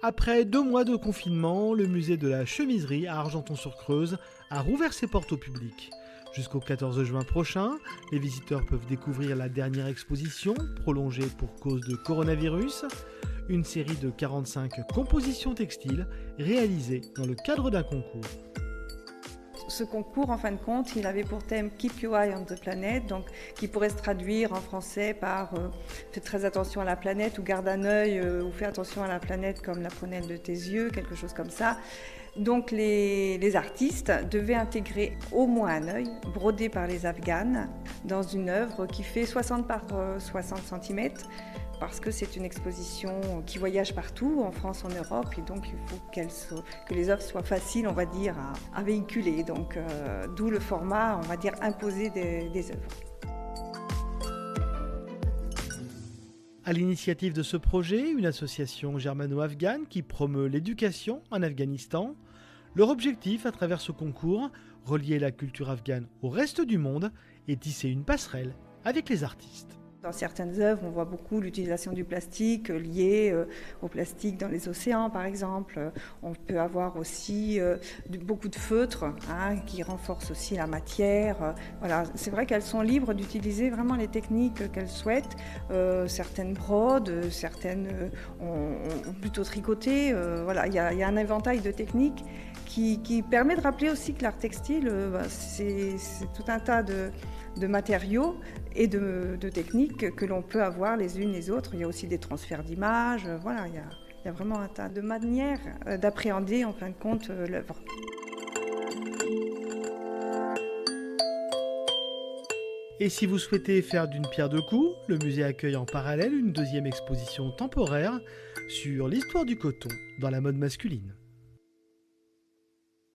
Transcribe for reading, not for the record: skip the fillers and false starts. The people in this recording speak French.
Après 2 mois de confinement, le musée de la chemiserie à Argenton-sur-Creuse a rouvert ses portes au public. Jusqu'au 14 juin prochain, les visiteurs peuvent découvrir la dernière exposition, prolongée pour cause de coronavirus, une série de 45 compositions textiles réalisées dans le cadre d'un concours. Ce concours, en fin de compte, il avait pour thème « Keep your eye on the planet », donc qui pourrait se traduire en français par « Fais très attention à la planète » ou « Garde un œil » ou « Fais attention à la planète comme la prunelle de tes yeux », quelque chose comme ça. Donc les artistes devaient intégrer au moins un œil, brodé par les Afghanes, dans une œuvre qui fait 60 par 60 cm, parce que c'est une exposition qui voyage partout, en France, en Europe, et donc il faut que les œuvres soient faciles, on va dire, à véhiculer. Donc, d'où le format, on va dire, imposé des œuvres. À l'initiative de ce projet, une association germano-afghane qui promeut l'éducation en Afghanistan. Leur objectif, à travers ce concours, relier la culture afghane au reste du monde et tisser une passerelle avec les artistes. Dans certaines œuvres, on voit beaucoup l'utilisation du plastique lié au plastique dans les océans, par exemple. On peut avoir aussi beaucoup de feutres qui renforcent aussi la matière. Voilà. C'est vrai qu'elles sont libres d'utiliser vraiment les techniques qu'elles souhaitent. Certaines brodent, certaines ont plutôt tricoté. Voilà. Il y a un éventail de techniques qui permet de rappeler aussi que l'art textile, c'est tout un tas de matériaux et de techniques que l'on peut avoir les unes les autres. Il y a aussi des transferts d'images, voilà, il y a vraiment un tas de manières d'appréhender en fin de compte l'œuvre. Et si vous souhaitez faire d'une pierre deux coups, le musée accueille en parallèle une deuxième exposition temporaire sur l'histoire du coton dans la mode masculine.